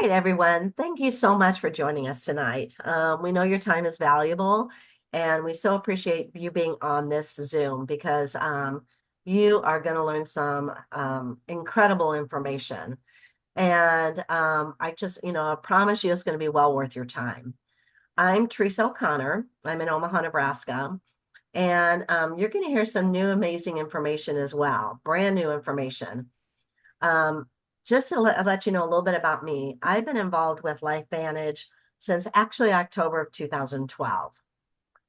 right, everyone. Thank you so much for joining us tonight. We know your time is valuable, and we so appreciate you being on this Zoom because you are going to learn some incredible information. And I promise you it's going to be well worth your time. I'm Teresa O'Connor. I'm in Omaha, Nebraska. And you're going to hear some new amazing information as well, brand new information. Um, just to let you know a little bit about me, I've been involved with LifeVantage since actually October of 2012.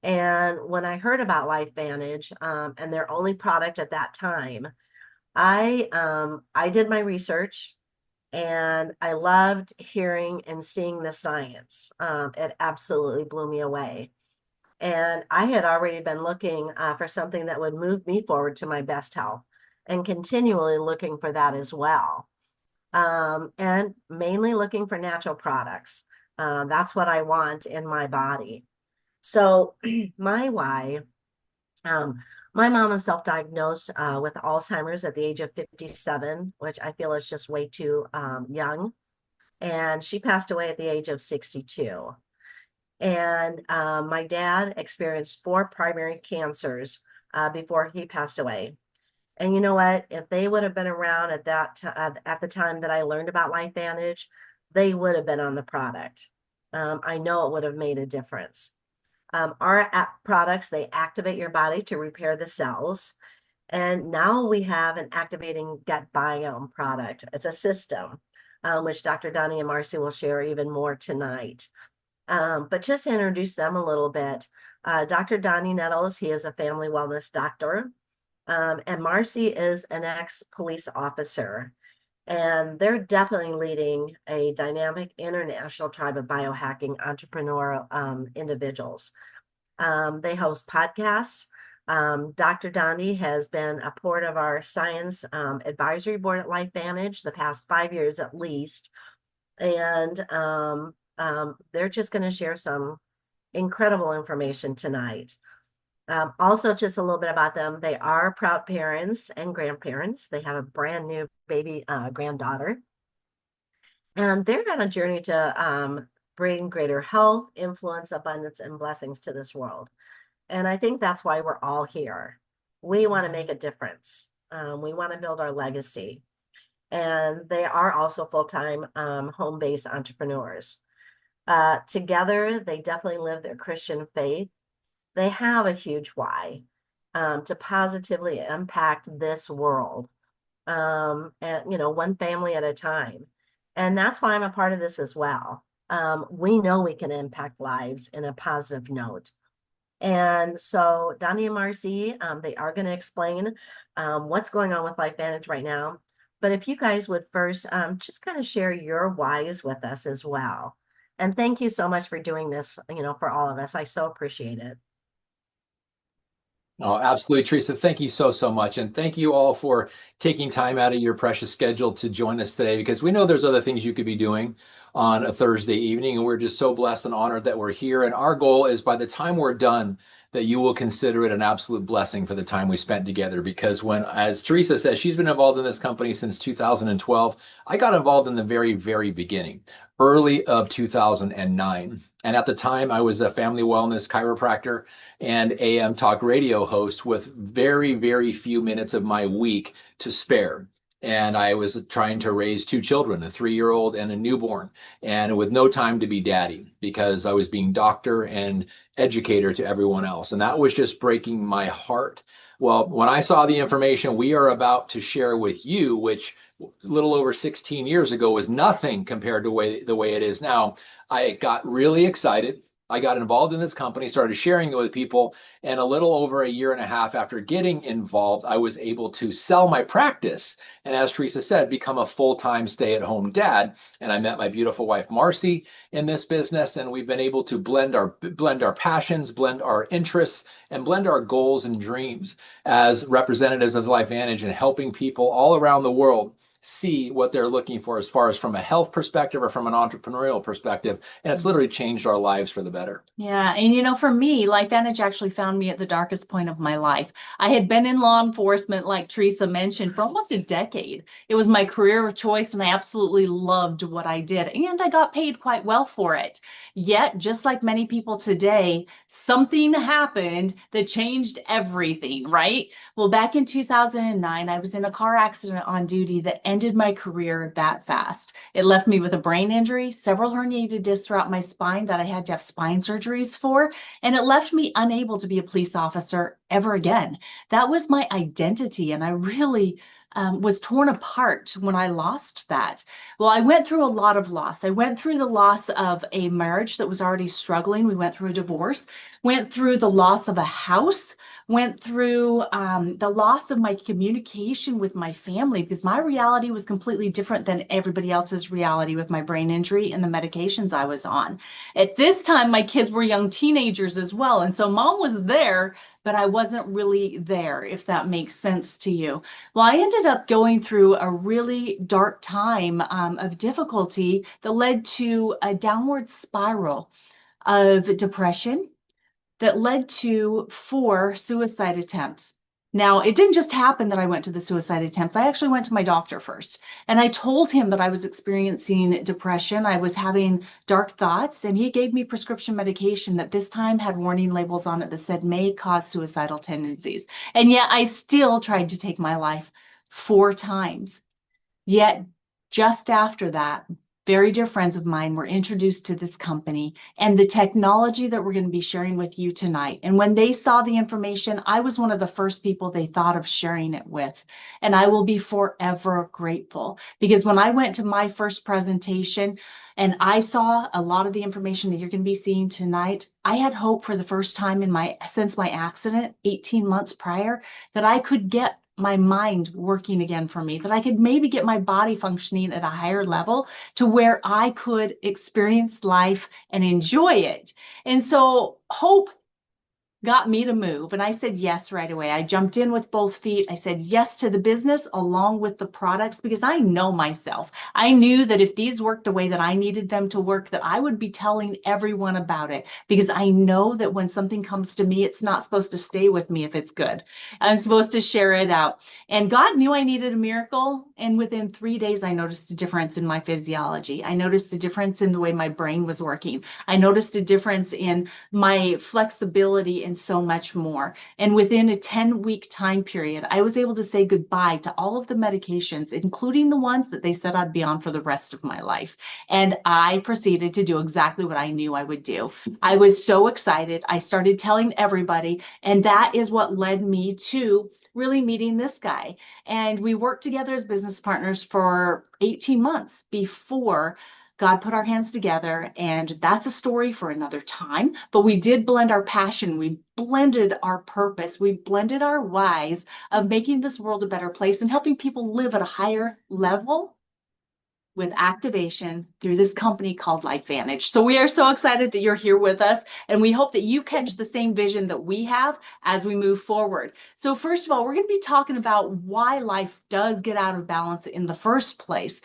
And when I heard about LifeVantage and their only product at that time, I did my research and I loved hearing and seeing the science. It absolutely blew me away. And I had already been looking for something that would move me forward to my best health and continually looking for that as well, and mainly looking for natural products. That's what I want in my body. So my why, my mom was self-diagnosed with Alzheimer's at the age of 57, which I feel is just way too young. And she passed away at the age of 62. And my dad experienced four primary cancers before he passed away. And you know what? If they would have been around at the time that I learned about LifeVantage, they would have been on the product. I know it would have made a difference. Our products, they activate your body to repair the cells. And now we have an activating gut biome product. It's a system, which Dr. Dondee and Marci will share even more tonight. But just to introduce them a little bit, Dr. Dondee Nettles, he is a family wellness doctor. And Marci is an ex-police officer, and they're definitely leading a dynamic international tribe of biohacking entrepreneurial individuals. They host podcasts. Dr. Dondee has been a part of our science advisory board at LifeVantage the past 5 years at least, and they're just going to share some incredible information tonight. Also, just a little bit about them. They are proud parents and grandparents. They have a brand new baby granddaughter. And they're on a journey to bring greater health, influence, abundance, and blessings to this world. And I think that's why we're all here. We want to make a difference. We want to build our legacy. And they are also full-time home-based entrepreneurs. Together, they definitely live their Christian faith. They have a huge why to positively impact this world, and one family at a time. And that's why I'm a part of this as well. We know we can impact lives in a positive note. And so Dondee and Marci, they are going to explain what's going on with LifeVantage right now. But if you guys would first just kind of share your whys with us as well. And thank you so much for doing this, for all of us. I so appreciate it. Oh, absolutely, Teresa. Thank you so much. And thank you all for taking time out of your precious schedule to join us today, because we know there's other things you could be doing on a Thursday evening. And we're just so blessed and honored that we're here. And our goal is by the time we're done, that you will consider it an absolute blessing for the time we spent together. Because as Teresa says, she's been involved in this company since 2012. I got involved in the very beginning, early of 2009. And at the time, I was a family wellness chiropractor and AM talk radio host with very few minutes of my week to spare. And I was trying to raise two children, a 3-year-old and a newborn, and with no time to be daddy because I was being doctor and educator to everyone else. And that was just breaking my heart. Well, when I saw the information we are about to share with you, which a little over 16 years ago was nothing compared to the way it is now, I got really excited. I got involved in this company, started sharing it with people, and a little over a year and a half after getting involved, I was able to sell my practice. And as Teresa said, become a full-time stay-at-home dad. And I met my beautiful wife, Marci, in this business. And we've been able to blend our passions, blend our interests, and blend our goals and dreams as representatives of LifeVantage and helping people all around the world see what they're looking for as far as from a health perspective or from an entrepreneurial perspective. And it's literally changed our lives for the better. Yeah, and for me, LifeVantage actually found me at the darkest point of my life. I had been in law enforcement, like Teresa mentioned, for almost a decade. It was my career of choice, and I absolutely loved what I did, and I got paid quite well for it. Yet, just like many people today, something happened that changed everything, right? Well, back in 2009, I was in a car accident on duty that ended my career that fast. It left me with a brain injury, several herniated discs throughout my spine that I had to have spine surgeries for, and it left me unable to be a police officer ever again. That was my identity, and I really was torn apart when I lost that. Well, I went through a lot of loss. I went through the loss of a marriage that was already struggling. We went through a divorce, went through the loss of a house, went through the loss of my communication with my family because my reality was completely different than everybody else's reality with my brain injury and the medications I was on. At this time, my kids were young teenagers as well. And so mom was there, but I wasn't really there, if that makes sense to you. Well, I ended up going through a really dark time of difficulty that led to a downward spiral of depression that led to 4 suicide attempts. Now, it didn't just happen that I went to the suicide attempts. I actually went to my doctor first, and I told him that I was experiencing depression. I was having dark thoughts, and he gave me prescription medication that this time had warning labels on it that said may cause suicidal tendencies. And yet I still tried to take my life 4 times. Yet, just after that, very dear friends of mine were introduced to this company and the technology that we're going to be sharing with you tonight. And when they saw the information, I was one of the first people they thought of sharing it with. And I will be forever grateful because when I went to my first presentation and I saw a lot of the information that you're going to be seeing tonight, I had hope for the first time since my accident 18 months prior that I could get my mind working again for me, that I could maybe get my body functioning at a higher level to where I could experience life and enjoy it. And so hope got me to move. And I said yes right away. I jumped in with both feet. I said yes to the business along with the products because I know myself. I knew that if these worked the way that I needed them to work, that I would be telling everyone about it because I know that when something comes to me, it's not supposed to stay with me if it's good. I'm supposed to share it out. And God knew I needed a miracle. And within 3 days, I noticed a difference in my physiology. I noticed a difference in the way my brain was working. I noticed a difference in my flexibility and so much more. And within a 10-week time period, I was able to say goodbye to all of the medications, including the ones that they said I'd be on for the rest of my life. And I proceeded to do exactly what I knew I would do. I was so excited. I started telling everybody, and that is what led me to really meeting this guy. And we worked together as business partners for 18 months before God put our hands together, and that's a story for another time. But we did blend our passion. We blended our purpose. We blended our whys of making this world a better place and helping people live at a higher level with activation through this company called LifeVantage. So we are so excited that you're here with us, and we hope that you catch the same vision that we have as we move forward. So first of all, we're going to be talking about why life does get out of balance in the first place.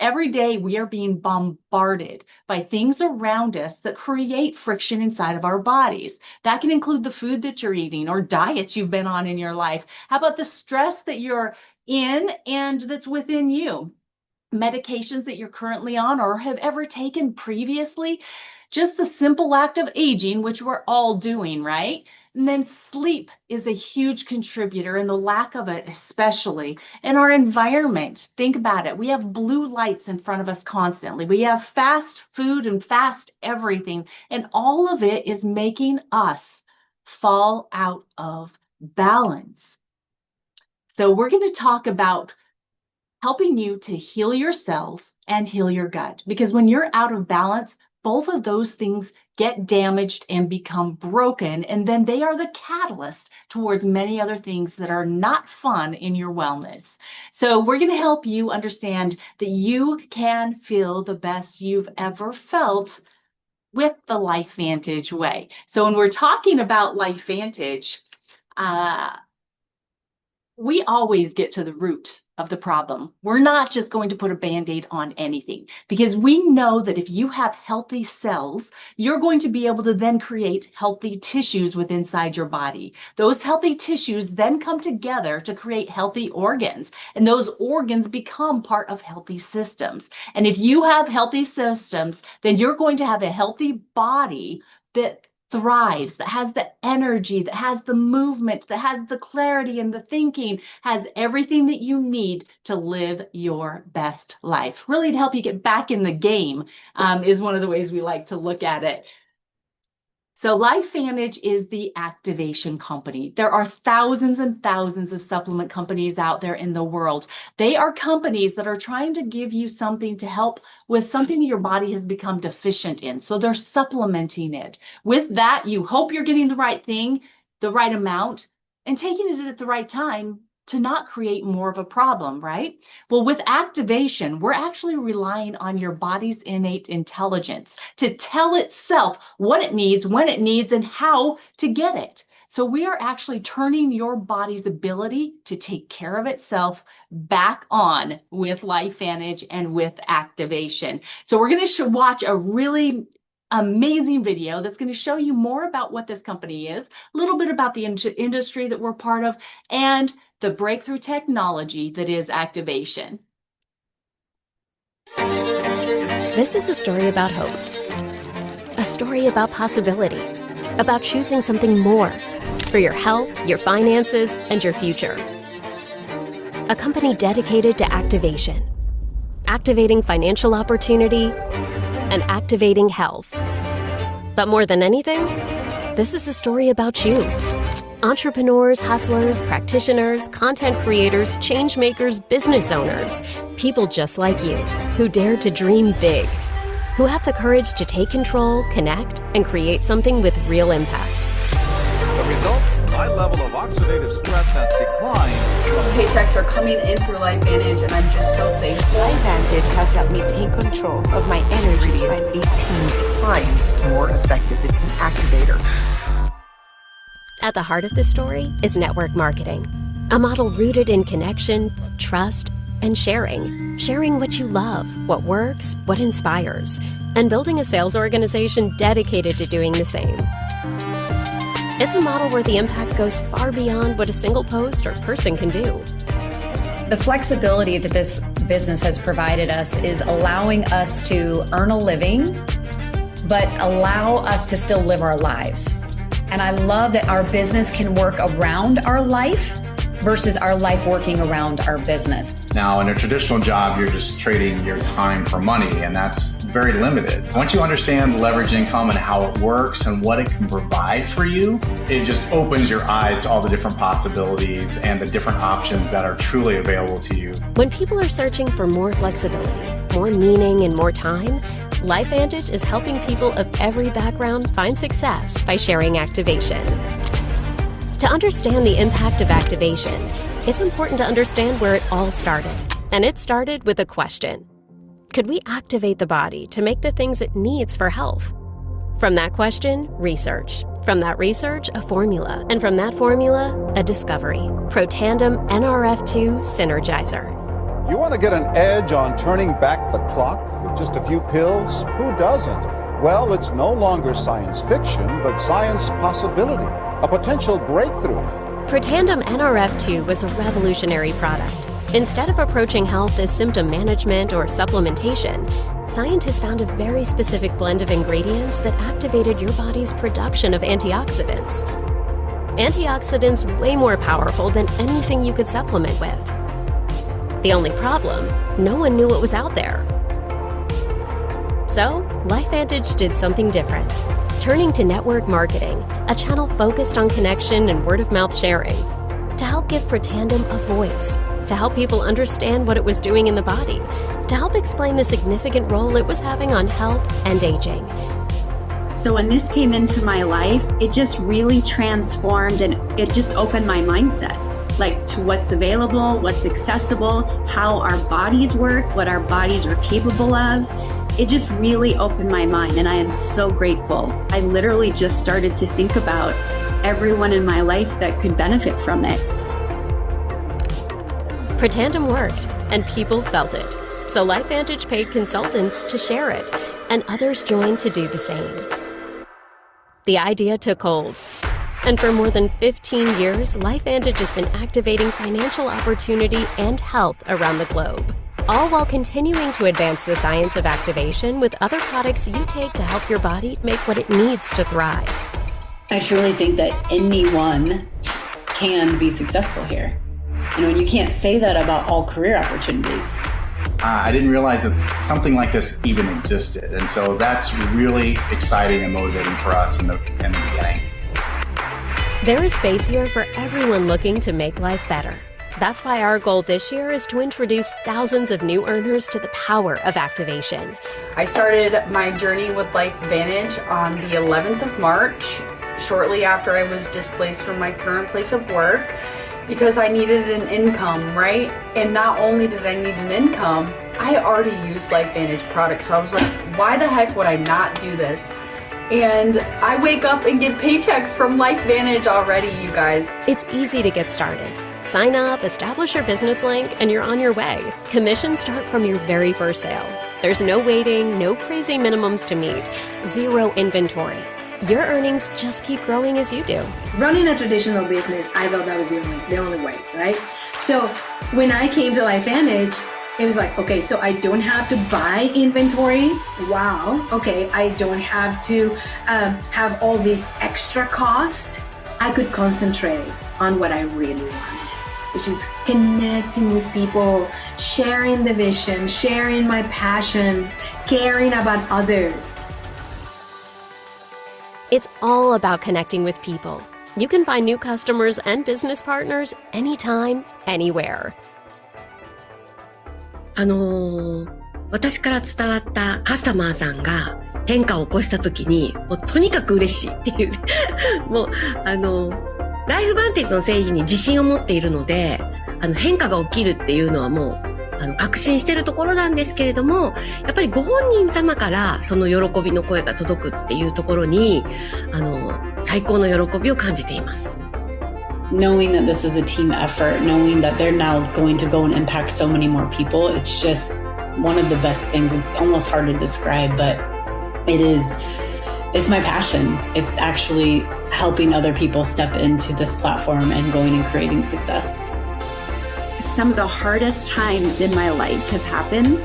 Every day we are being bombarded by things around us that create friction inside of our bodies. That can include the food that you're eating or diets you've been on in your life. How about the stress that you're in and that's within you? Medications that you're currently on or have ever taken previously, just the simple act of aging, which we're all doing, right? And then sleep is a huge contributor, and the lack of it, especially in our environment. Think about it. We have blue lights in front of us constantly. We have fast food and fast everything, and all of it is making us fall out of balance. So we're going to talk about helping you to heal your cells and heal your gut. Because when you're out of balance, both of those things get damaged and become broken, and then they are the catalyst towards many other things that are not fun in your wellness. So we're going to help you understand that you can feel the best you've ever felt with the LifeVantage way. So when we're talking about LifeVantage, we always get to the root of the problem. We're not just going to put a Band-Aid on anything, because we know that if you have healthy cells, you're going to be able to then create healthy tissues within inside your body. Those healthy tissues then come together to create healthy organs, and those organs become part of healthy systems. And if you have healthy systems, then you're going to have a healthy body that thrives, that has the energy, that has the movement, that has the clarity and the thinking, has everything that you need to live your best life. Really to help you get back in the game is one of the ways we like to look at it. So LifeVantage is the activation company. There are thousands and thousands of supplement companies out there in the world. They are companies that are trying to give you something to help with something that your body has become deficient in. So they're supplementing it. With that, you hope you're getting the right thing, the right amount, and taking it at the right time to not create more of a problem, right? Well, with activation, we're actually relying on your body's innate intelligence to tell itself what it needs, when it needs, and how to get it. So we are actually turning your body's ability to take care of itself back on with LifeVantage and with activation. So we're going to watch a really amazing video that's going to show you more about what this company is, a little bit about the industry that we're part of, and the breakthrough technology that is activation. This is a story about hope, a story about possibility, about choosing something more for your health, your finances, and your future. A company dedicated to activation, activating financial opportunity, and activating health. But more than anything, this is a story about you. Entrepreneurs, hustlers, practitioners, content creators, change makers, business owners, people just like you who dare to dream big, who have the courage to take control, connect, and create something with real impact. The result? My level of oxidative stress has declined. Paychecks are coming in through LifeVantage, and I'm just so thankful. LifeVantage has helped me take control of my energy. I'm 18 times more effective. It's an activator. At the heart of this story is network marketing, a model rooted in connection, trust, and sharing. Sharing what you love, what works, what inspires, and building a sales organization dedicated to doing the same. It's a model where the impact goes far beyond what a single post or person can do. The flexibility that this business has provided us is allowing us to earn a living, but allow us to still live our lives. And I love that our business can work around our life versus our life working around our business. Now, in a traditional job, you're just trading your time for money, and that's very limited. Once you understand leverage income and how it works and what it can provide for you, it just opens your eyes to all the different possibilities and the different options that are truly available to you. When people are searching for more flexibility, more meaning, and more time, LifeVantage is helping people of every background find success by sharing activation. To understand the impact of activation, it's important to understand where it all started. And it started with a question. Could we activate the body to make the things it needs for health? From that question, research. From that research, a formula. And from that formula, a discovery. Protandim NRF2 Synergizer. You want to get an edge on turning back the clock with just a few pills? Who doesn't? Well, it's no longer science fiction, but science possibility, a potential breakthrough. Protandim NRF2 was a revolutionary product. Instead of approaching health as symptom management or supplementation, scientists found a very specific blend of ingredients that activated your body's production of antioxidants. Antioxidants way more powerful than anything you could supplement with. The only problem, no one knew what was out there. So, LifeVantage did something different, turning to network marketing, a channel focused on connection and word-of-mouth sharing, to help give Protandim a voice, to help people understand what it was doing in the body, to help explain the significant role it was having on health and aging. So when this came into my life, it just really transformed and it just opened my mindset, like to what's available, what's accessible, how our bodies work, what our bodies are capable of. It just really opened my mind, and I am so grateful. I literally just started to think about everyone in my life that could benefit from it. Pretandem worked, and people felt it. So LifeVantage paid consultants to share it, and others joined to do the same. The idea took hold. And for more than 15 years, LifeVantage has been activating financial opportunity and health around the globe, all while continuing to advance the science of activation with other products you take to help your body make what it needs to thrive. I truly think that anyone can be successful here. You know, and you can't say that about all career opportunities. I didn't realize that something like this even existed. And so that's really exciting and motivating for us in the beginning. There is space here for everyone looking to make life better. That's why our goal this year is to introduce thousands of new earners to the power of activation. I started my journey with LifeVantage on the 11th of March, shortly after I was displaced from my current place of work, because I needed an income, right? And not only did I need an income, I already used LifeVantage products. So I was like, why the heck would I not do this? And I wake up and get paychecks from LifeVantage already, you guys. It's easy to get started. Sign up, establish your business link, and you're on your way. Commissions start from your very first sale. There's no waiting, no crazy minimums to meet, zero inventory. Your earnings just keep growing as you do. Running a traditional business, I thought that was the only way, right? So when I came to LifeVantage, it was like, okay, so I don't have to buy inventory. Wow. Okay, I don't have to have all this extra cost. I could concentrate on what I really wanted, which is connecting with people, sharing the vision, sharing my passion, caring about others. It's all about connecting with people. You can find new customers and business partners anytime, anywhere. 私から伝わったカスタマーさんが変化を起こしたときに、もうとにかく嬉しいっていう、もう、ライフバンテージの製品に自信を持っているので、変化が起きるっていうのはもう、確信してるところなんですけれども、やっぱりご本人様からその喜びの声が届くっていうところに、最高の喜びを感じています。Knowing that this is a team effort, knowing that they're now going to go and impact so many more people, it's just one of the best things. It's almost hard to describe, but it's my passion. It's actually helping other people step into this platform and going and creating success. Some of the hardest times in my life have happened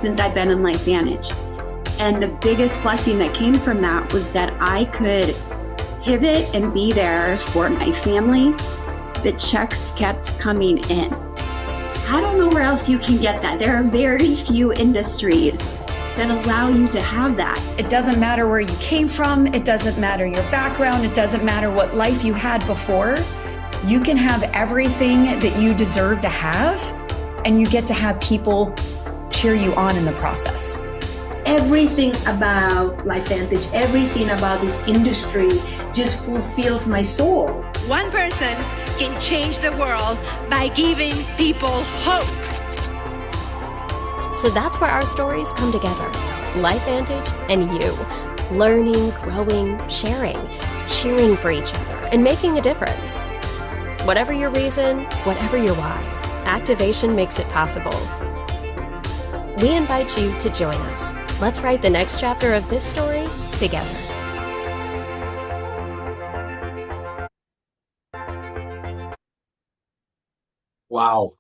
since I've been in LifeVantage. And the biggest blessing that came from that was that I could pivot and be there for my family. The checks kept coming in. I don't know where else you can get that. There are very few industries that allow you to have that. It doesn't matter where you came from. It doesn't matter your background. It doesn't matter what life you had before. You can have everything that you deserve to have, and you get to have people cheer you on in the process. Everything about LifeVantage, everything about this industry just fulfills my soul. One person can change the world by giving people hope. So that's where our stories come together. LifeVantage and you. Learning, growing, sharing, cheering for each other, and making a difference. Whatever your reason, whatever your why, activation makes it possible. We invite you to join us. Let's write the next chapter of this story together. Wow.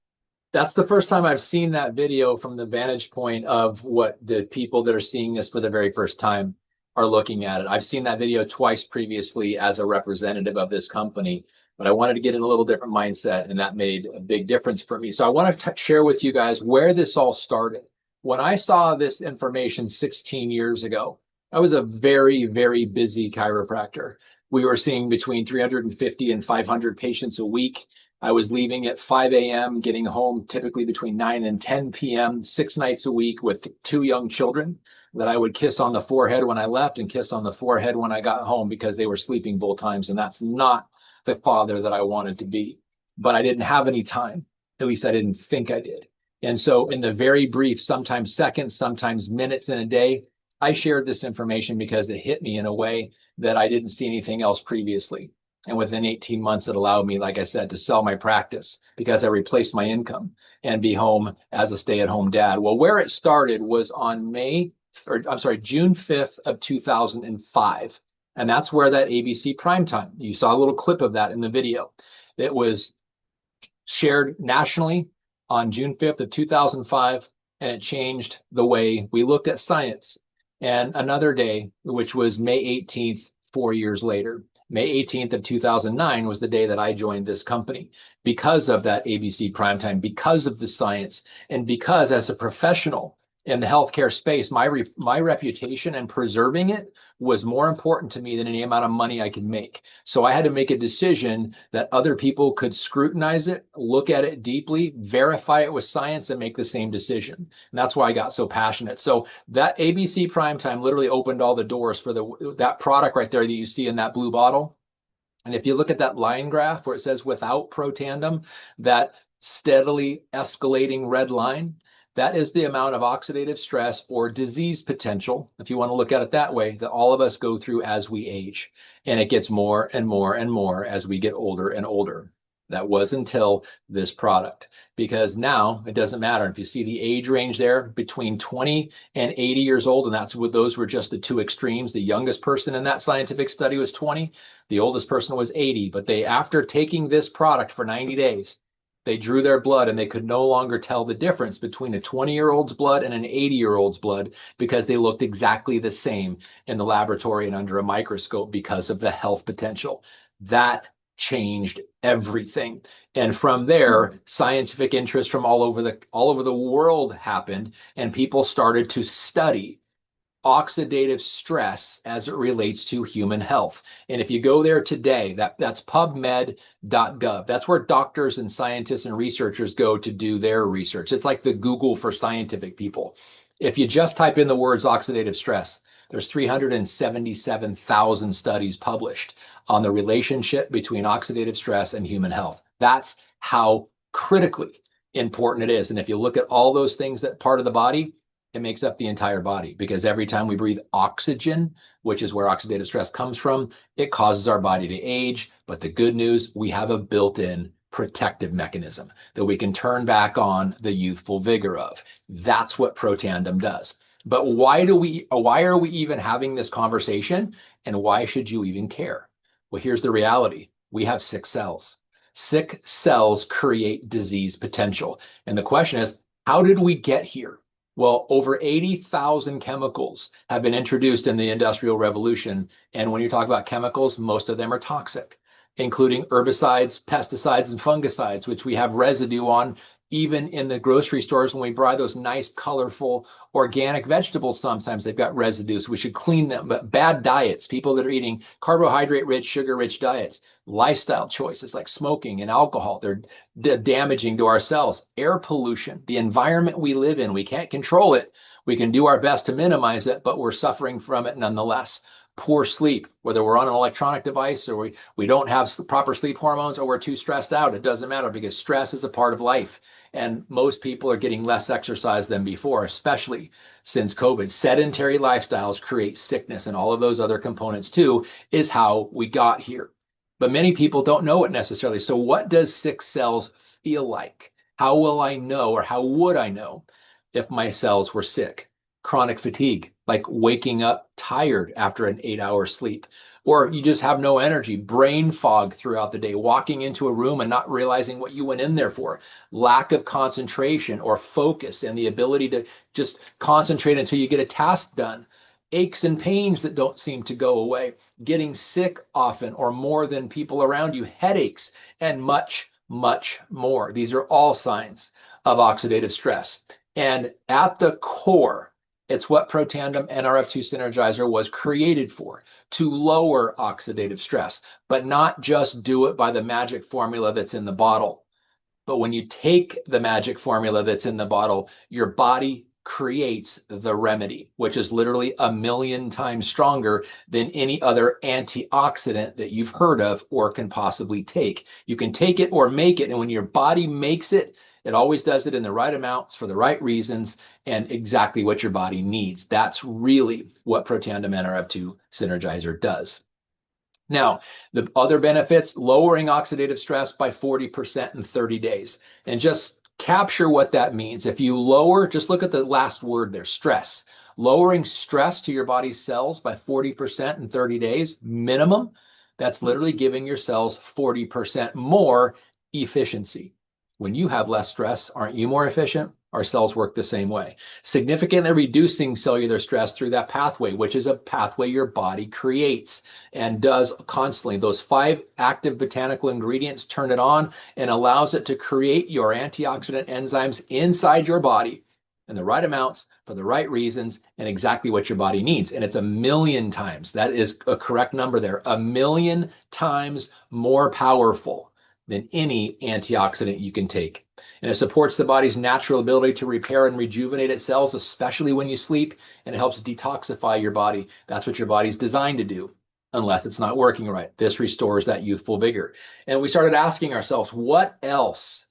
That's the first time I've seen that video from the vantage point of what the people that are seeing this for the very first time are looking at it. I've seen that video twice previously as a representative of this company, but I wanted to get in a little different mindset, and that made a big difference for me. So I want to share with you guys where this all started. When I saw this information 16 years ago, I was a very, very busy chiropractor. We were seeing between 350 and 500 patients a week. I was leaving at 5 a.m., getting home typically between 9 and 10 p.m., 6 nights a week with 2 young children that I would kiss on the forehead when I left and kiss on the forehead when I got home because they were sleeping both times. And that's not the father that I wanted to be. But I didn't have any time. At least I didn't think I did. And so in the very brief, sometimes seconds, sometimes minutes in a day, I shared this information because it hit me in a way that I didn't see anything else previously. And within 18 months, it allowed me, like I said, to sell my practice because I replaced my income and be home as a stay-at-home dad. Well, where it started was on June 5th of 2005. And that's where that ABC primetime, you saw a little clip of that in the video. It was shared nationally on June 5th of 2005, and it changed the way we looked at science. And another day, which was May 18th, 4 years later, May 18th of 2009 was the day that I joined this company because of that ABC primetime, because of the science, and because as a professional in the healthcare space, my reputation and preserving it was more important to me than any amount of money I could make. So I had to make a decision that other people could scrutinize it, look at it deeply, verify it with science, and make the same decision. And that's why I got so passionate. So that ABC primetime literally opened all the doors for that product right there that you see in that blue bottle. And if you look at that line graph where it says without Protandim, that steadily escalating red line, that is the amount of oxidative stress or disease potential, if you want to look at it that way, that all of us go through as we age. And it gets more and more and more as we get older and older. That was until this product, because now it doesn't matter. If you see the age range there between 20 and 80 years old, and that's what those were just the two extremes. The youngest person in that scientific study was 20. The oldest person was 80. But they, after taking this product for 90 days, they drew their blood and they could no longer tell the difference between a 20-year-old's blood and an 80-year-old's blood because they looked exactly the same in the laboratory and under a microscope because of the health potential. That changed everything. And from there, scientific interest from all over the world happened, and people started to study oxidative stress as it relates to human health. And if you go there today, that's pubmed.gov. That's where doctors and scientists and researchers go to do their research. It's like the Google for scientific people. If you just type in the words oxidative stress, there's 377,000 studies published on the relationship between oxidative stress and human health. That's how critically important it is. And if you look at all those things that part of the body, it makes up the entire body, because every time we breathe oxygen, which is where oxidative stress comes from, it causes our body to age. But the good news, we have a built-in protective mechanism that we can turn back on the youthful vigor of. That's what Protandim does. But why are we even having this conversation, and why should you even care? Well, here's the reality. We have sick cells. Sick cells create disease potential. And the question is, how did we get here? Well, over 80,000 chemicals have been introduced in the Industrial Revolution. And when you talk about chemicals, most of them are toxic, including herbicides, pesticides, and fungicides, which we have residue on even in the grocery stores. When we buy those nice, colorful, organic vegetables, sometimes they've got residues. We should clean them. But bad diets, people that are eating carbohydrate-rich, sugar-rich diets, lifestyle choices like smoking and alcohol, they're damaging to our cells. Air pollution, the environment we live in, we can't control it. We can do our best to minimize it, but we're suffering from it nonetheless. Poor sleep, whether we're on an electronic device or we don't have proper sleep hormones or we're too stressed out, it doesn't matter, because stress is a part of life. And most people are getting less exercise than before, especially since COVID. Sedentary lifestyles create sickness, and all of those other components too is how we got here. But many people don't know it necessarily. So what does sick cells feel like? How will I know, or how would I know if my cells were sick? Chronic fatigue, like waking up tired after an 8-hour sleep, or you just have no energy, brain fog throughout the day, walking into a room and not realizing what you went in there for, lack of concentration or focus and the ability to just concentrate until you get a task done, aches and pains that don't seem to go away, getting sick often or more than people around you, headaches, and much, much more. These are all signs of oxidative stress. And at the core, it's what Protandim NRF2 Synergizer was created for, to lower oxidative stress, but not just do it by the magic formula that's in the bottle. But when you take the magic formula that's in the bottle, your body creates the remedy, which is literally 1,000,000 times stronger than any other antioxidant that you've heard of or can possibly take. You can take it or make it, and when your body makes it, it always does it in the right amounts for the right reasons and exactly what your body needs. That's really what Protandim NRF2 Synergizer does. Now, the other benefits, lowering oxidative stress by 40% in 30 days. And just capture what that means. If you lower, just look at the last word there, stress. Lowering stress to your body's cells by 40% in 30 days, minimum, that's literally giving your cells 40% more efficiency. When you have less stress, aren't you more efficient? Our cells work the same way. Significantly reducing cellular stress through that pathway, which is a pathway your body creates and does constantly. Those 5 active botanical ingredients turn it on and allows it to create your antioxidant enzymes inside your body in the right amounts for the right reasons and exactly what your body needs. And it's 1,000,000 times, that is a correct number there, 1,000,000 times more powerful than any antioxidant you can take. And it supports the body's natural ability to repair and rejuvenate its cells, especially when you sleep, and it helps detoxify your body. That's what your body's designed to do, unless it's not working right. This restores that youthful vigor. And we started asking ourselves, what else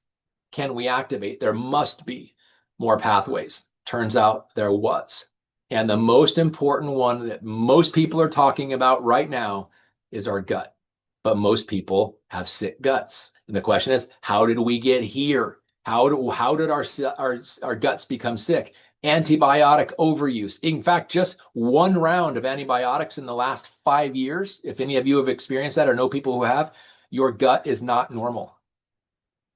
can we activate? There must be more pathways. Turns out there was. And the most important one that most people are talking about right now is our gut. But most people have sick guts. And the question is, how did we get here? How did our guts become sick? Antibiotic overuse. In fact, just 1 round of antibiotics in the last 5 years, if any of you have experienced that or know people who have, your gut is not normal.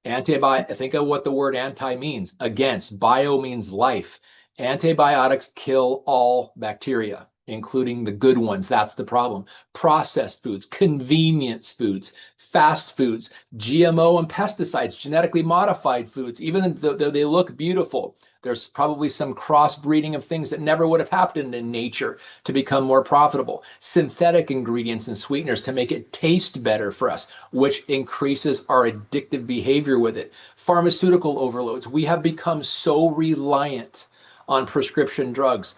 Think of what the word anti means. Against. Bio means life. Antibiotics kill all bacteria, including the good ones. That's the problem. Processed foods, convenience foods, fast foods, GMO and pesticides, genetically modified foods, even though they look beautiful, there's probably some crossbreeding of things that never would have happened in nature to become more profitable. Synthetic ingredients and sweeteners to make it taste better for us, which increases our addictive behavior with it. Pharmaceutical overloads. We have become so reliant on prescription drugs.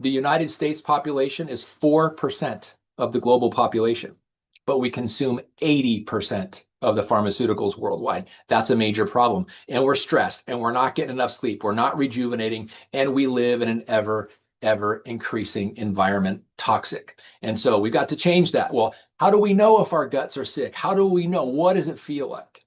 The United States population is 4% of the global population, but we consume 80% of the pharmaceuticals worldwide. That's a major problem. And we're stressed and we're not getting enough sleep. We're not rejuvenating, and we live in an ever increasing environment, toxic. And so we got to change that. Well, how do we know if our guts are sick? How do we know? What does it feel like?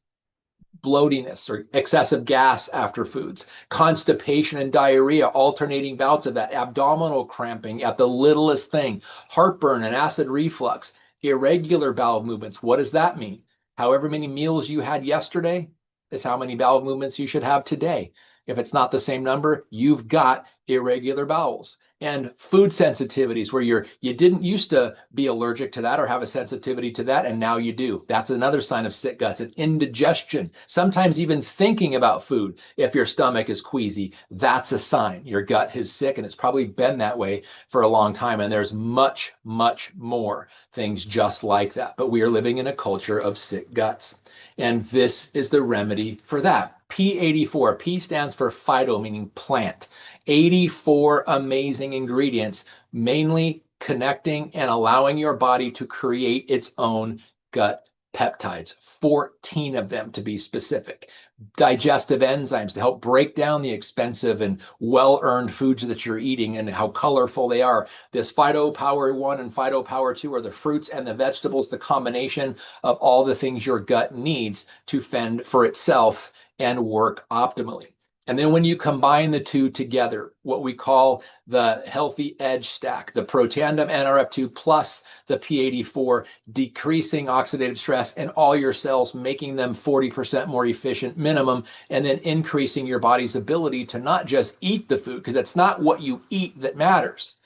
Bloatiness or excessive gas after foods, constipation and diarrhea, alternating bouts of that, abdominal cramping at the littlest thing, heartburn and acid reflux, irregular bowel movements. What does that mean? However many meals you had yesterday is how many bowel movements you should have today. If it's not the same number, you've got irregular bowels. And food sensitivities where you didn't used to be allergic to that or have a sensitivity to that, and now you do. That's another sign of sick guts. And indigestion, sometimes even thinking about food, if your stomach is queasy, that's a sign your gut is sick, and it's probably been that way for a long time. And there's much more things just like that. But we are living in a culture of sick guts. And this is the remedy for that. P84, P stands for phyto, meaning plant. 84 amazing ingredients, mainly connecting and allowing your body to create its own gut peptides, 14 of them to be specific. Digestive enzymes to help break down the expensive and well-earned foods that you're eating and how colorful they are. This Phytopower 1 and Phytopower 2 are the fruits and the vegetables, the combination of all the things your gut needs to fend for itself and work optimally. And then when you combine the two together, what we call the healthy edge stack, the Protandim NRF2 plus the P84, decreasing oxidative stress in all your cells, making them 40% more efficient minimum, and then increasing your body's ability to not just eat the food, because it's not what you eat that matters.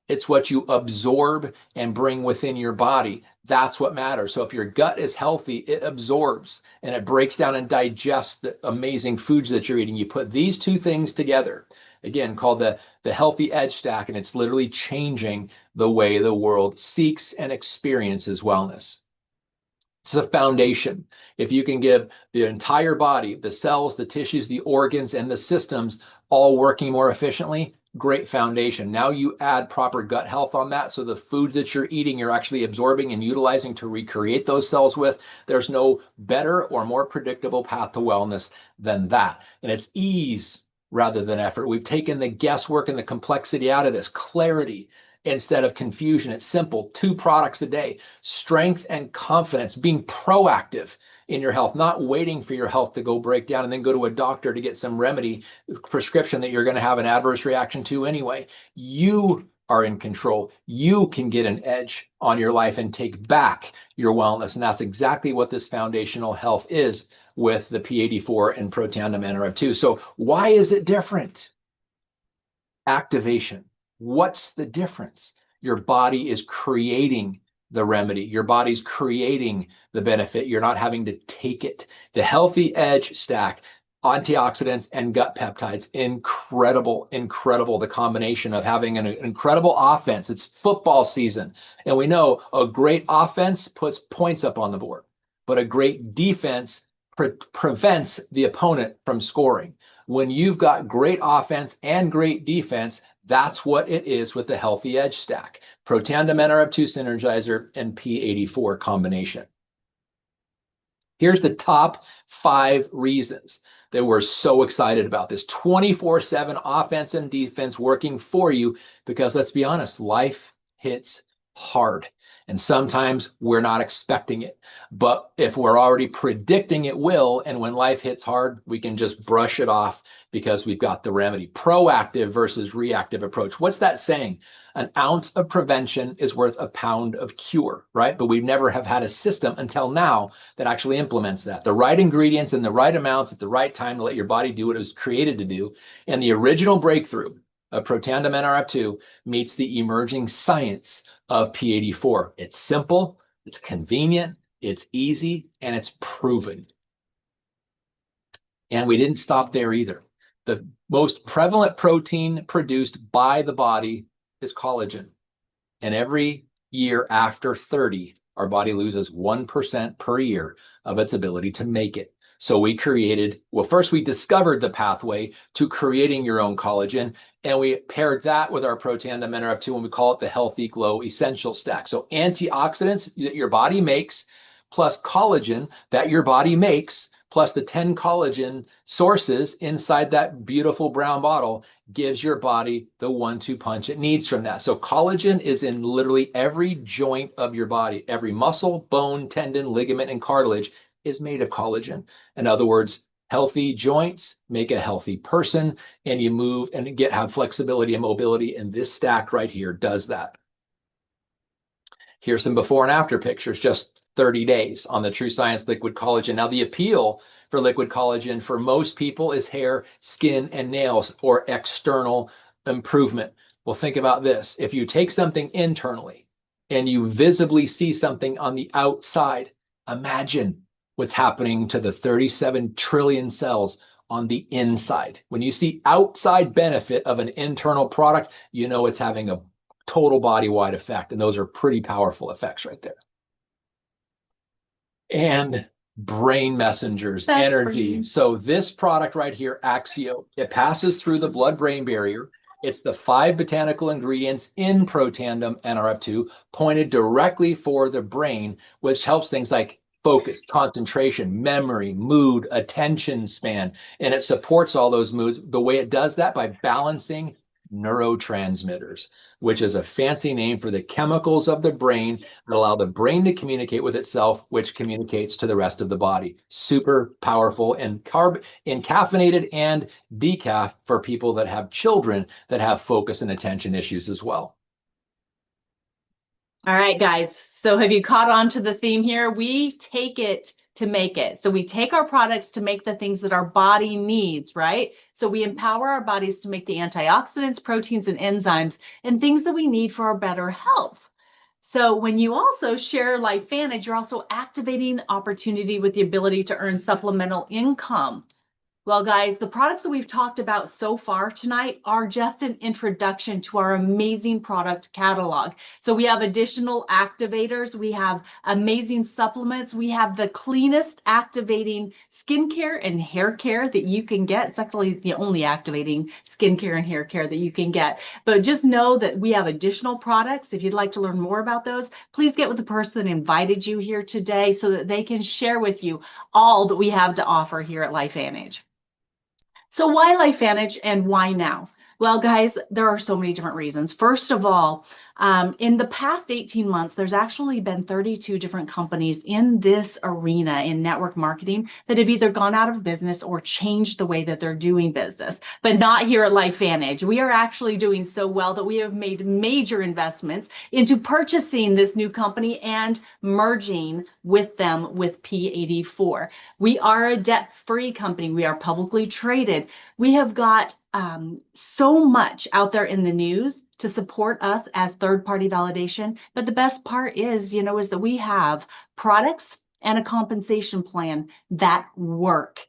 It's what you absorb and bring within your body. That's what matters. So if your gut is healthy, it absorbs and it breaks down and digests the amazing foods that you're eating. You put these two things together, again, called the healthy edge stack, and it's literally changing the way the world seeks and experiences wellness. It's the foundation. If you can give the entire body, the cells, the tissues, the organs, and the systems all working more efficiently, great foundation. Now you add proper gut health on that, so the foods that you're eating, you're actually absorbing and utilizing to recreate those cells with. There's no better or more predictable path to wellness than that. And it's ease rather than effort. We've taken the guesswork and the complexity out of this. Clarity. instead of confusion. It's simple, 2 products a day. Strength and confidence, being proactive in your health, not waiting for your health to go break down and then go to a doctor to get some remedy prescription that you're going to have an adverse reaction to anyway. You are in control. You can get an edge on your life and take back your wellness. And that's exactly what this foundational health is with the P84 and Protandim NRF2. So why is it different? Activation. What's the difference? Your body is creating the remedy. Your body's creating the benefit. You're not having to take it. The Healthy Edge stack, antioxidants and gut peptides, incredible, incredible. The combination of having an incredible offense. It's football season. And we know a great offense puts points up on the board, but a great defense prevents the opponent from scoring. When you've got great offense and great defense, that's what it is with the Healthy Edge stack. Protandim NRF2 Synergizer and P84 combination. Here's the top 5 reasons that we're so excited about this 24/7 offense and defense working for you, because let's be honest, life hits hard. And sometimes we're not expecting it. But if we're already predicting it will, and when life hits hard, we can just brush it off because we've got the remedy. Proactive versus reactive approach. What's that saying? An ounce of prevention is worth a pound of cure, right? But we've never have had a system until now that actually implements that. The right ingredients in the right amounts at the right time to let your body do what it was created to do. And the original breakthrough of Protandim NRF2 meets the emerging science of P84. It's simple, it's convenient, it's easy, and it's proven. And we didn't stop there either. The most prevalent protein produced by the body is collagen. And every year after 30, our body loses 1% per year of its ability to make it. So we created, well, first we discovered the pathway to creating your own collagen, and we paired that with our Protandim NRF2, and we call it the Healthy Glow Essential Stack. So antioxidants that your body makes, plus collagen that your body makes, plus the 10 collagen sources inside that beautiful brown bottle gives your body the 1-2 punch it needs from that. So collagen is in literally every joint of your body. Every muscle, bone, tendon, ligament, and cartilage is made of collagen. In other words, healthy joints make a healthy person, and you move and have flexibility and mobility, and this stack right here does that. Here's some before and after pictures, just 30 days on the True Science Liquid Collagen. Now, the appeal for liquid collagen for most people is hair, skin, and nails, or external improvement. Well, think about this. If you take something internally and you visibly see something on the outside, imagine what's happening to the 37 trillion cells on the inside. When you see outside benefit of an internal product, you know it's having a total body-wide effect, and those are pretty powerful effects right there. And brain messengers, energy. So this product right here, Axio, it passes through the blood-brain barrier. It's the 5 botanical ingredients in Protandim NRF2 pointed directly for the brain, which helps things like focus, concentration, memory, mood, attention span, and it supports all those moods. The way it does that by balancing neurotransmitters, which is a fancy name for the chemicals of the brain that allow the brain to communicate with itself, which communicates to the rest of the body. Super powerful, and caffeinated and decaf for people that have children that have focus and attention issues as well. All right, guys. So have you caught on to the theme here? We take it to make it. So we take our products to make the things that our body needs, right? So we empower our bodies to make the antioxidants, proteins, and enzymes, and things that we need for our better health. So when you also share LifeVantage, you're also activating opportunity with the ability to earn supplemental income. Well, guys, the products that we've talked about so far tonight are just an introduction to our amazing product catalog. So we have additional activators. We have amazing supplements. We have the cleanest activating skincare and hair care that you can get. It's actually the only activating skincare and hair care that you can get. But just know that we have additional products. If you'd like to learn more about those, please get with the person that invited you here today so that they can share with you all that we have to offer here at LifeVantage. So why LifeVantage and why now? Well, guys, there are so many different reasons. First of all, In the past 18 months, there's actually been 32 different companies in this arena in network marketing that have either gone out of business or changed the way that they're doing business, but not here at LifeVantage. We are actually doing so well that we have made major investments into purchasing this new company and merging with them with P84. We are a debt-free company. We are publicly traded. We have got so much out there in the news to support us as third-party validation. But the best part is, is that we have products and a compensation plan that work.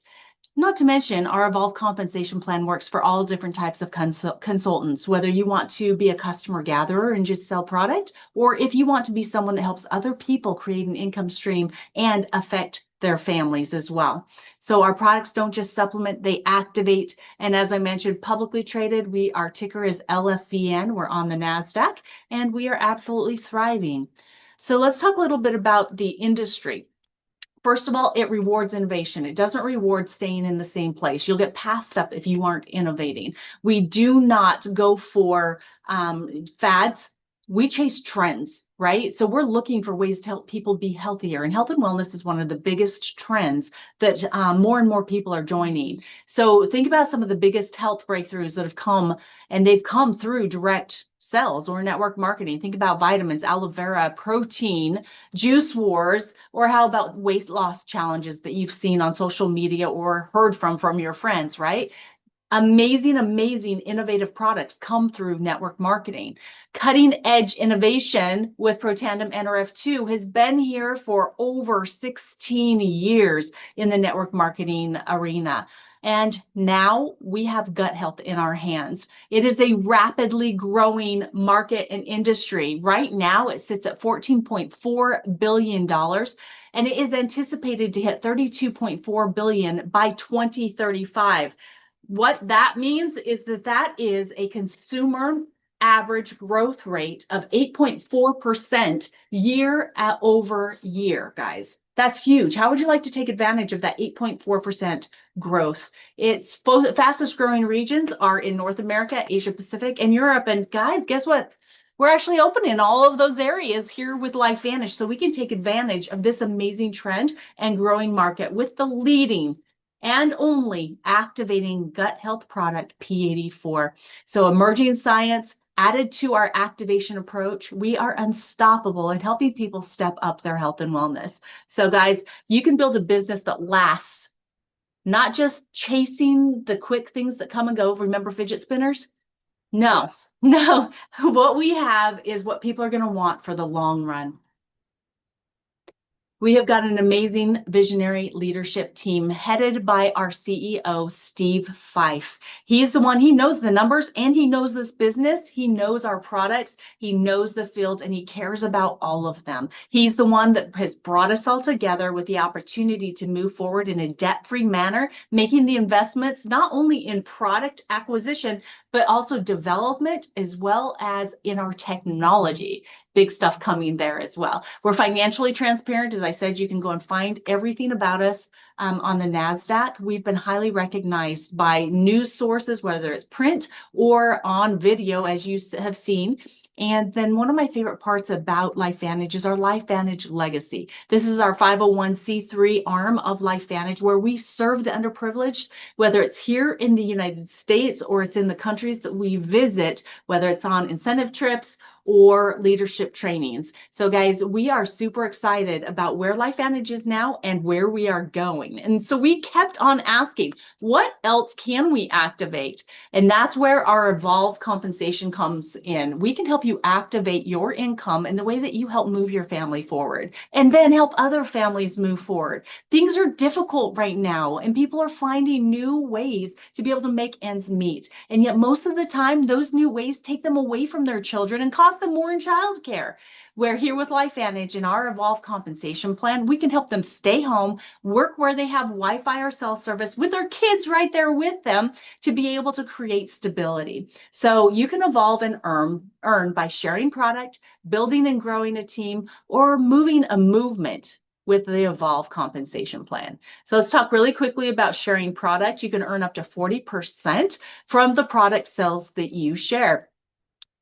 Not to mention, our Evolve compensation plan works for all different types of consultants, whether you want to be a customer gatherer and just sell product, or if you want to be someone that helps other people create an income stream and affect their families as well. So our products don't just supplement, they activate. And as I mentioned, publicly traded, our ticker is LFVN. We're on the NASDAQ, and we are absolutely thriving. So let's talk a little bit about the industry. First of all, it rewards innovation. It doesn't reward staying in the same place. You'll get passed up if you aren't innovating. We do not go for fads. We chase trends, right? So we're looking for ways to help people be healthier. And health and wellness is one of the biggest trends that more and more people are joining. So think about some of the biggest health breakthroughs that have come, and they've come through direct sales or network marketing. Think about vitamins, aloe vera, protein, juice wars, or how about weight loss challenges that you've seen on social media or heard from your friends, right? Amazing, amazing innovative products come through network marketing. Cutting edge innovation with Protandim NRF2 has been here for over 16 years in the network marketing arena. And now we have gut health in our hands. It is a rapidly growing market and industry. Right now, it sits at $14.4 billion, and it is anticipated to hit $32.4 billion by 2035. What that means is that is a consumer average growth rate of 8.4% year over year, guys. That's huge. How would you like to take advantage of that 8.4% growth? Its fastest growing regions are in North America, Asia Pacific, and Europe. And guys, guess what? We're actually opening all of those areas here with LifeVantage, so we can take advantage of this amazing trend and growing market with the leading and only activating gut health product P84. So emerging science added to our activation approach, we are unstoppable in helping people step up their health and wellness. So guys, you can build a business that lasts, not just chasing the quick things that come and go. Remember fidget spinners? No, yes. No. What we have is what people are going to want for the long run. We have got an amazing visionary leadership team headed by our CEO, Steve Fife. He's the one, he knows the numbers and he knows this business. He knows our products. He knows the field and he cares about all of them. He's the one that has brought us all together with the opportunity to move forward in a debt-free manner, making the investments not only in product acquisition, but also development as well as in our technology. Big stuff coming there as well. We're financially transparent. As I said, you can go and find everything about us on the NASDAQ. We've been highly recognized by news sources, whether it's print or on video, as you have seen. And then one of my favorite parts about LifeVantage is our LifeVantage legacy. This is our 501c3 arm of LifeVantage, where we serve the underprivileged, whether it's here in the United States or it's in the countries that we visit, whether it's on incentive trips or leadership trainings. So guys, we are super excited about where LifeVantage is now and where we are going. And so we kept on asking, what else can we activate? And that's where our Evolve compensation comes in. We can help you activate your income in the way that you help move your family forward and then help other families move forward. Things are difficult right now and people are finding new ways to be able to make ends meet. And yet most of the time, those new ways take them away from their children and cost them more in childcare. We're here with LifeVantage in our Evolve compensation plan. We can help them stay home, work where they have Wi-Fi or cell service with their kids right there with them to be able to create stability. So you can evolve and earn by sharing product, building and growing a team, or moving a movement with the Evolve compensation plan. So let's talk really quickly about sharing product. You can earn up to 40% from the product sales that you share.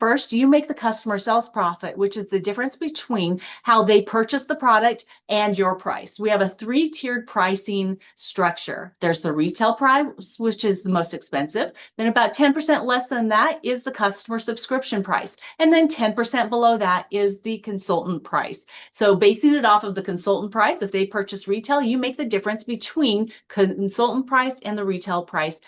First, you make the customer sales profit, which is the difference between how they purchase the product and your price. We have a 3-tiered pricing structure. There's the retail price, which is the most expensive. Then about 10% less than that is the customer subscription price. And then 10% below that is the consultant price. So basing it off of the consultant price, if they purchase retail, you make the difference between consultant price and the retail price.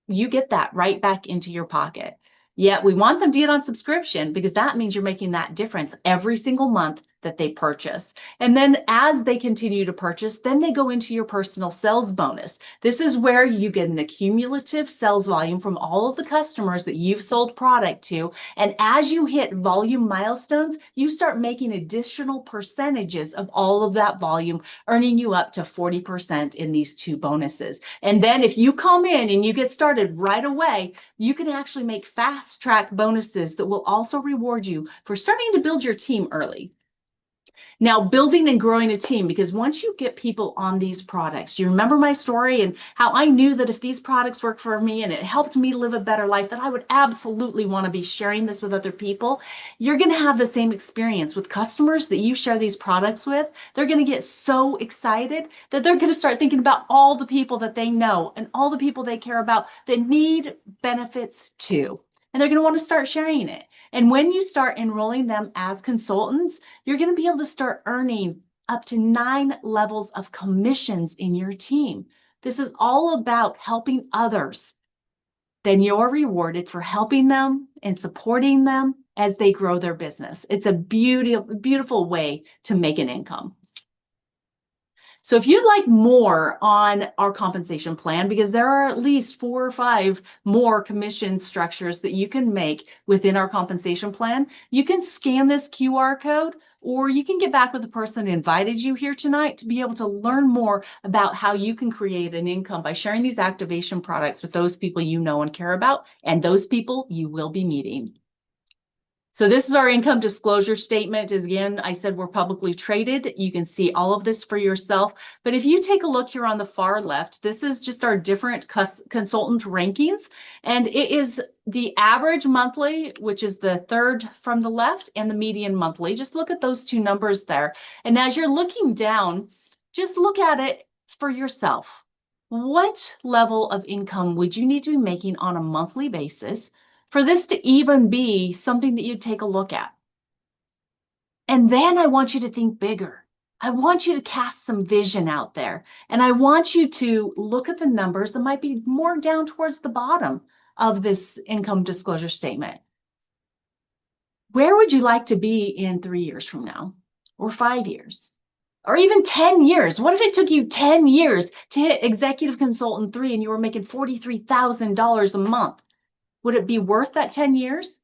You get that right back into your pocket. Yet we want them to get on subscription because that means you're making that difference every single month that they purchase. And then as they continue to purchase, then they go into your personal sales bonus. This is where you get an accumulative sales volume from all of the customers that you've sold product to. And as you hit volume milestones, you start making additional percentages of all of that volume, earning you up to 40% in these 2 bonuses. And then if you come in and you get started right away, you can actually make fast track bonuses that will also reward you for starting to build your team early. Now, building and growing a team, because once you get people on these products, you remember my story and how I knew that if these products worked for me and it helped me live a better life, that I would absolutely want to be sharing this with other people. You're going to have the same experience with customers that you share these products with. They're going to get so excited that they're going to start thinking about all the people that they know and all the people they care about that need benefits too. And they're going to want to start sharing it. And when you start enrolling them as consultants, you're going to be able to start earning up to 9 levels of commissions in your team. This is all about helping others. Then you're rewarded for helping them and supporting them as they grow their business. It's a beautiful way to make an income. So if you'd like more on our compensation plan, because there are at least 4 or 5 more commission structures that you can make within our compensation plan, you can scan this QR code, or you can get back with the person that invited you here tonight to be able to learn more about how you can create an income by sharing these activation products with those people you know and care about, and those people you will be meeting. So this is our income disclosure statement. As again, I said we're publicly traded. You can see all of this for yourself. But if you take a look here on the far left, this is just our different consultant rankings. And it is the average monthly, which is the third from the left, and the median monthly. Just look at those 2 numbers there. And as you're looking down, just look at it for yourself. What level of income would you need to be making on a monthly basis for this to even be something that you'd take a look at? And then I want you to think bigger. I want you to cast some vision out there. And I want you to look at the numbers that might be more down towards the bottom of this income disclosure statement. Where would you like to be in 3 years from now, or 5 years, or even 10 years? What if it took you 10 years to hit Executive Consultant 3 and you were making $43,000 a month? Would it be worth that 10 years?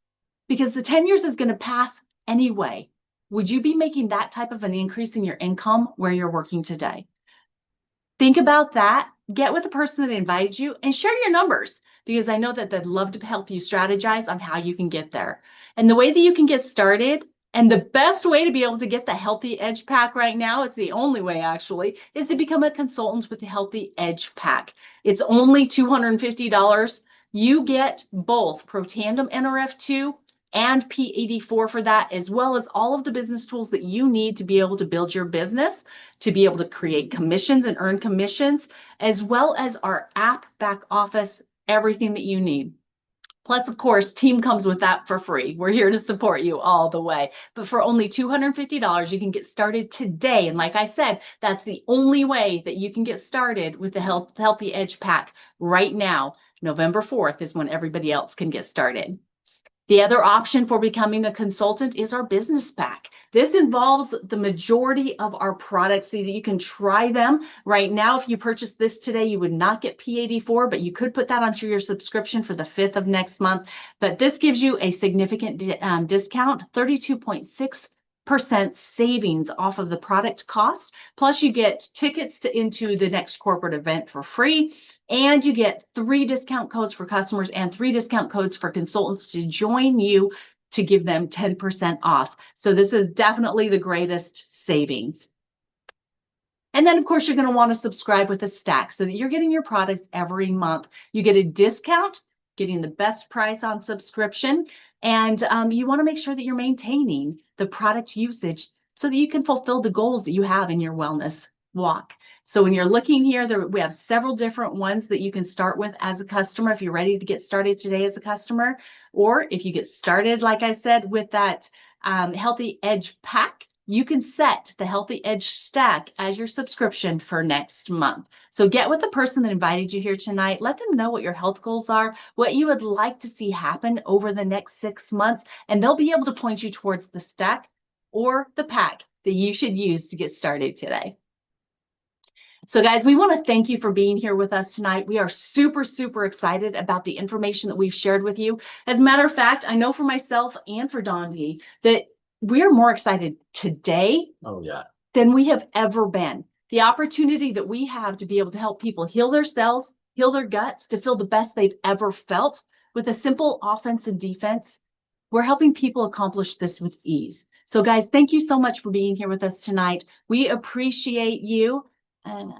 Because the 10 years is going to pass anyway. Would you be making that type of an increase in your income where you're working today? Think about that. Get with the person that invited you and share your numbers, because I know that they'd love to help you strategize on how you can get there. And the way that you can get started, and the best way to be able to get the Healthy Edge Pack right now, it's the only way actually, is to become a consultant with the Healthy Edge Pack. It's only $250. You get both Protandim NRF2 and P84 for that, as well as all of the business tools that you need to be able to build your business, to be able to create commissions and earn commissions, as well as our app, back office, everything that you need. Plus, of course, team comes with that for free. We're here to support you all the way. But for only $250, you can get started today. And like I said, that's the only way that you can get started with the Healthy Edge Pack right now. November 4th is when everybody else can get started. The other option for becoming a consultant is our business pack. This involves the majority of our products so that you can try them. Right now, if you purchase this today, you would not get P84, but you could put that onto your subscription for the 5th of next month. But this gives you a significant discount, 32.6% savings off of the product cost. Plus, you get tickets into the next corporate event for free. And you get 3 discount codes for customers and 3 discount codes for consultants to join you to give them 10% off. So this is definitely the greatest savings. And then, of course, you're going to want to subscribe with a stack so that you're getting your products every month. You get a discount getting the best price on subscription. And you want to make sure that you're maintaining the product usage so that you can fulfill the goals that you have in your wellness walk. So when you're looking here, we have several different ones that you can start with as a customer if you're ready to get started today as a customer. Or if you get started, like I said, with that Healthy Edge pack, you can set the Healthy Edge stack as your subscription for next month. So get with the person that invited you here tonight. Let them know what your health goals are, what you would like to see happen over the next 6 months, and they'll be able to point you towards the stack or the pack that you should use to get started today. So guys, we want to thank you for being here with us tonight. We are super, super excited about the information that we've shared with you. As a matter of fact, I know for myself and for Dondee that we're more excited today than we have ever been. The opportunity that we have to be able to help people heal their cells, heal their guts, to feel the best they've ever felt with a simple offense and defense. We're helping people accomplish this with ease. So guys, thank you so much for being here with us tonight. We appreciate you. And